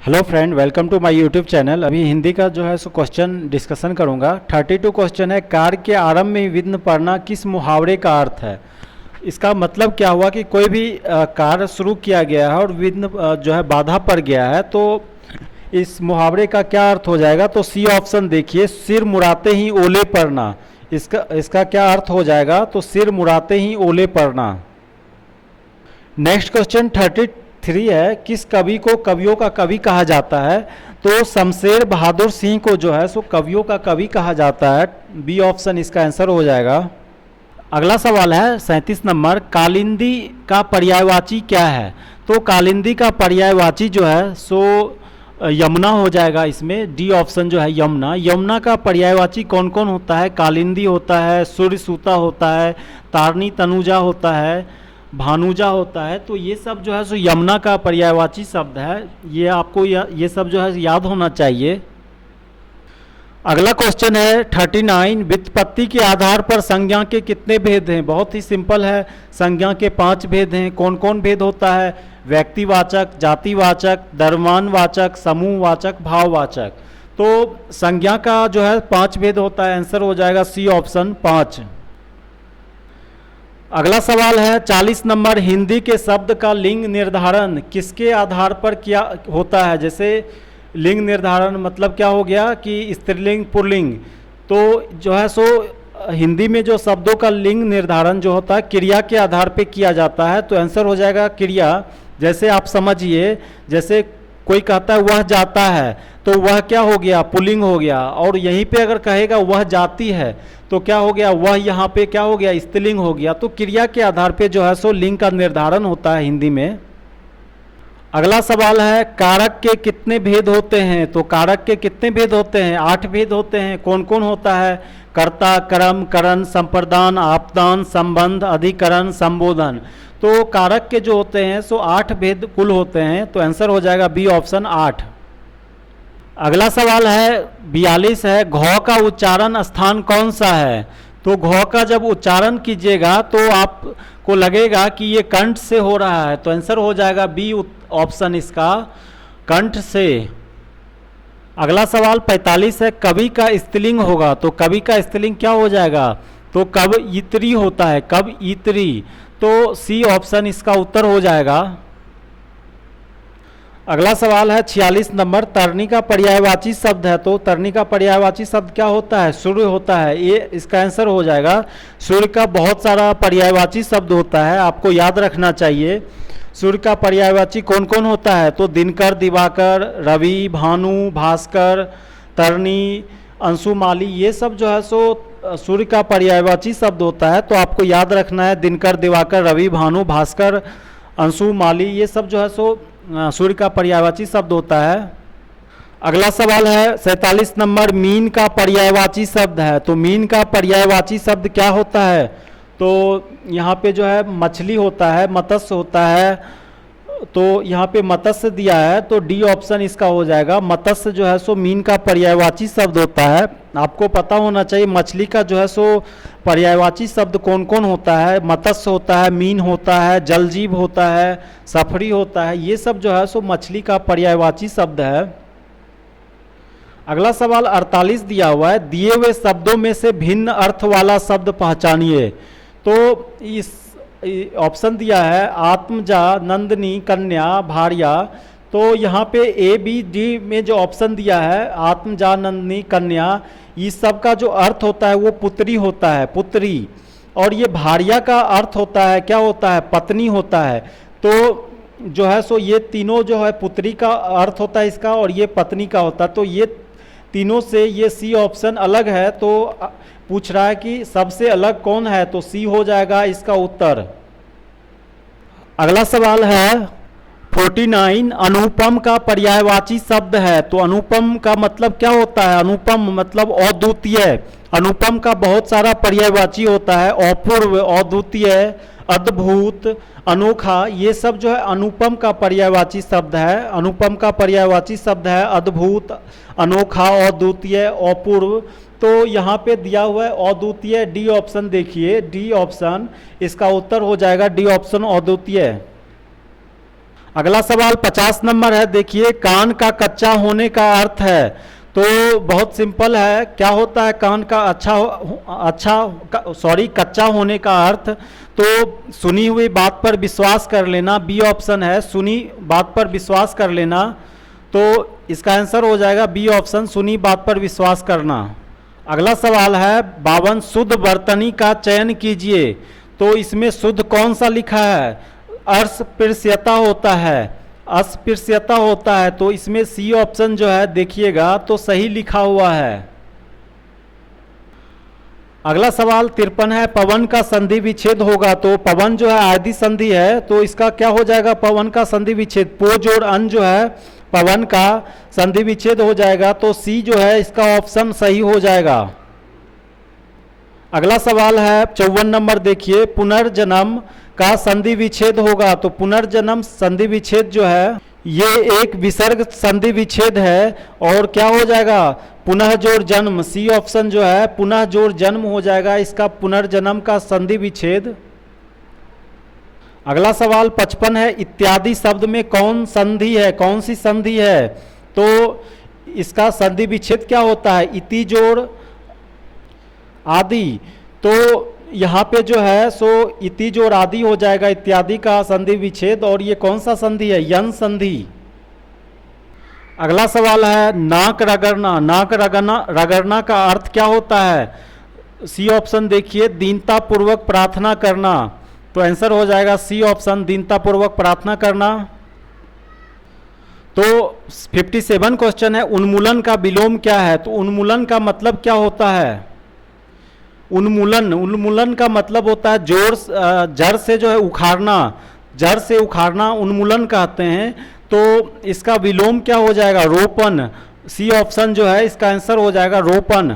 Hello friend, welcome to my YouTube channel. अभी हिंदी का जो है सो क्वेश्चन डिस्कशन करूंगा। 32 क्वेश्चन है। कार्य के आरंभ में विघ्न पड़ना किस मुहावरे का अर्थ है? इसका मतलब क्या हुआ कि कोई भी कार्य शुरू किया गया है और विघ्न जो है बाधा पड़ गया है, तो इस मुहावरे का क्या अर्थ हो जाएगा? तो सी ऑप्शन देखिए, सिर मुड़ाते ही ओले पड़ना। इसका क्या अर्थ हो जाएगा? तो सिर मुड़ाते ही ओले पड़ना। नेक्स्ट क्वेश्चन 33 है। किस कवि को कवियों का कवि कहा जाता है? तो शमशेर बहादुर सिंह को जो है सो कवियों का कवि कहा जाता है। बी ऑप्शन इसका आंसर हो जाएगा। अगला सवाल है 37 नंबर। कालिंदी का पर्यायवाची क्या है? तो कालिंदी का पर्यायवाची जो है सो यमुना हो जाएगा। इसमें डी ऑप्शन जो है यमुना। यमुना का पर्यायवाची कौन कौन होता है? कालिंदी होता है, सूर्य सूता होता है, तारणी तनुजा होता है, भानुजा होता है। तो ये सब जो है सो यमुना का पर्यायवाची शब्द है। ये आपको ये सब जो है याद होना चाहिए। अगला क्वेश्चन है 39। व्युत्पत्ति के आधार पर संज्ञा के कितने भेद हैं? बहुत ही सिंपल है। संज्ञा के 5 भेद हैं। कौन कौन भेद होता है? व्यक्तिवाचक, जातिवाचक, द्रव्यमानवाचक, समूहवाचक, भाववाचक। तो संज्ञा का जो है 5 भेद होता है। आंसर हो जाएगा सी ऑप्शन 5। अगला सवाल है 40 नंबर। हिंदी के शब्द का लिंग निर्धारण किसके आधार पर किया होता है? जैसे लिंग निर्धारण मतलब क्या हो गया कि स्त्रीलिंग पुल्लिंग। तो जो है सो हिंदी में जो शब्दों का लिंग निर्धारण जो होता है क्रिया के आधार पे किया जाता है। तो आंसर हो जाएगा क्रिया। जैसे आप समझिए, जैसे कोई कहता है वह जाता है, तो वह क्या हो गया? पुल्लिंग हो गया। और यहीं पे अगर कहेगा वह जाती है, तो क्या हो गया? वह यहाँ पे क्या हो गया? स्त्रीलिंग हो गया। तो क्रिया के आधार पे जो है सो लिंग का निर्धारण होता है हिंदी में। अगला सवाल है कारक के कितने भेद होते हैं? तो कारक के कितने भेद होते हैं? 8 भेद होते हैं। कौन कौन होता है? कर्ता, कर्म, करण, संप्रदान, आपदान, संबंध, अधिकरण, संबोधन। तो कारक के जो होते हैं सो 8 भेद कुल होते हैं। तो आंसर हो जाएगा बी ऑप्शन 8। अगला सवाल है 42 है। घ का उच्चारण स्थान कौन सा है? तो घ का जब उच्चारण कीजिएगा तो आपको लगेगा कि ये कंठ से हो रहा है। तो आंसर हो जाएगा बी ऑप्शन इसका, कंठ से। अगला सवाल 45 है। कवि का स्त्रीलिंग होगा, तो कवि का स्त्रीलिंग क्या हो जाएगा? तो कवयित्री होता है, कवयित्री। तो सी ऑप्शन इसका उत्तर हो जाएगा। अगला सवाल है 46 नंबर। तरनी का पर्यायवाची शब्द है, तो तरनी का पर्यायवाची शब्द क्या होता है? सूर्य होता है। ये इसका आंसर हो जाएगा। सूर्य का बहुत सारा पर्यायवाची शब्द होता है, आपको याद रखना चाहिए। सूर्य का पर्यायवाची कौन कौन होता है? तो दिनकर, दिवाकर, रवि, भानु, भास्कर, तरनी, अंशुमाली, ये सब जो है सो सूर्य का पर्यायवाची शब्द होता है। तो आपको याद रखना है दिनकर, दिवाकर, रवि, भानु, भास्कर, अंशुमाली, ये सब जो है सो सूर्य का पर्यायवाची शब्द होता है। अगला सवाल है 47 नंबर। मीन का पर्यायवाची शब्द है, तो मीन का पर्यायवाची शब्द क्या होता है? तो यहाँ पे जो है मछली होता है, मत्स्य होता है। तो यहाँ पे मत्स्य दिया है, तो डी ऑप्शन इसका हो जाएगा। मत्स्य जो है सो मीन का पर्यायवाची शब्द होता है। आपको पता होना चाहिए मछली का जो है सो पर्यायवाची शब्द कौन कौन होता है। मत्स्य होता है, मीन होता है, जलजीव होता है, सफरी होता है। ये सब जो है सो मछली का पर्यायवाची शब्द है। अगला सवाल 48 दिया हुआ है। दिए हुए शब्दों में से भिन्न अर्थ वाला शब्द पहचानिए। तो इस ऑप्शन दिया है आत्मजा, नंदनी, कन्या, भार्या। तो यहाँ पे ए बी डी में जो ऑप्शन दिया है आत्मजा, नंदनी, कन्या, इस सब का जो अर्थ होता है वो पुत्री होता है, पुत्री। और ये भार्या का अर्थ होता है क्या होता है? पत्नी होता है। तो जो है सो ये तीनों जो है पुत्री का अर्थ होता है इसका, और ये पत्नी का होता है। तो ये तीनों से ये सी ऑप्शन अलग है। तो पूछ रहा है कि सबसे अलग कौन है? तो सी हो जाएगा इसका उत्तर। अगला सवाल है 49। अनुपम का पर्यायवाची शब्द है, तो अनुपम का मतलब क्या होता है? अनुपम मतलब अद्वितीय। अनुपम का बहुत सारा पर्यायवाची होता है। अपूर्व, अद्वितीय, अद्भुत, अनोखा, ये सब जो है अनुपम का पर्यायवाची शब्द है। अनुपम का पर्यायवाची शब्द है अद्भुत, अनोखा, अद्वितीय, अपूर्व। तो यहाँ पे दिया हुआ है अद्वितीय। डी ऑप्शन देखिए, डी ऑप्शन इसका उत्तर हो जाएगा, डी ऑप्शन अद्वितीय। अगला सवाल 50 नंबर है, देखिए कान का कच्चा होने का अर्थ है। तो बहुत सिंपल है, क्या होता है कान का कच्चा होने का अर्थ। तो सुनी हुई बात पर विश्वास कर लेना, बी ऑप्शन है, सुनी बात पर विश्वास कर लेना। तो इसका आंसर हो जाएगा बी ऑप्शन, सुनी बात पर विश्वास करना। अगला सवाल है 52, शुद्ध वर्तनी का चयन कीजिए। तो इसमें शुद्ध कौन सा लिखा है, अस्पृश्यता होता है, अस्पृश्यता होता है। तो इसमें सी ऑप्शन जो है देखिएगा तो सही लिखा हुआ है। अगला सवाल 53 है, पवन का संधि विच्छेद होगा। तो पवन जो है आदि संधि है, तो इसका क्या हो जाएगा पवन का संधि विच्छेद, पो जोड़ अन जो है पवन का संधि विच्छेद हो जाएगा। तो सी जो है इसका ऑप्शन सही हो जाएगा। अगला सवाल है 54 नंबर, देखिए पुनर्जन्म का संधि विच्छेद होगा। तो पुनर्जन्म संधि विच्छेद जो है ये एक विसर्ग संधि विच्छेद है, और क्या हो जाएगा पुनः जोड़ जन्म, सी ऑप्शन जो है पुनः जोड़ जन्म हो जाएगा इसका पुनर्जन्म का संधि विच्छेद। अगला सवाल 55 है, इत्यादि शब्द में कौन संधि है, कौन सी संधि है। तो इसका संधि विच्छेद क्या होता है, इति जोड़ आदि। तो यहाँ पे जो है सो इति जोड़ आदि हो जाएगा इत्यादि का संधि विच्छेद, और ये कौन सा संधि है, यन संधि। अगला सवाल है नाक रगड़ना, नाक रगड़ना का अर्थ क्या होता है। सी ऑप्शन देखिए दीनता पूर्वक प्रार्थना करना। तो आंसर हो जाएगा सी ऑप्शन, दीनता पूर्वक प्रार्थना करना। तो 57 क्वेश्चन है, उन्मूलन का विलोम क्या है। तो उन्मूलन का मतलब क्या होता है, उन्मूलन का मतलब होता है जोड़ जड़ से जो है उखाड़ना, जड़ से उखाड़ना उन्मूलन कहते हैं। तो इसका विलोम क्या हो जाएगा, रोपण। सी ऑप्शन जो है इसका आंसर हो जाएगा रोपण।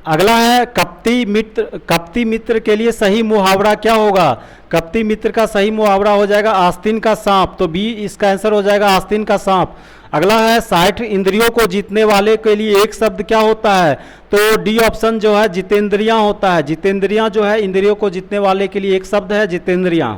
अगला है कपटी मित्र के लिए सही मुहावरा क्या होगा। कपटी मित्र का सही मुहावरा हो जाएगा आस्तीन का सांप। तो बी इसका आंसर हो जाएगा आस्तीन का सांप। अगला है 60 इंद्रियों को जीतने वाले के लिए एक शब्द क्या होता है। तो डी ऑप्शन जो है जितेंद्रियां होता है। जितेंद्रियां जो है इंद्रियों को जीतने वाले के लिए एक शब्द है जितेंद्रियां।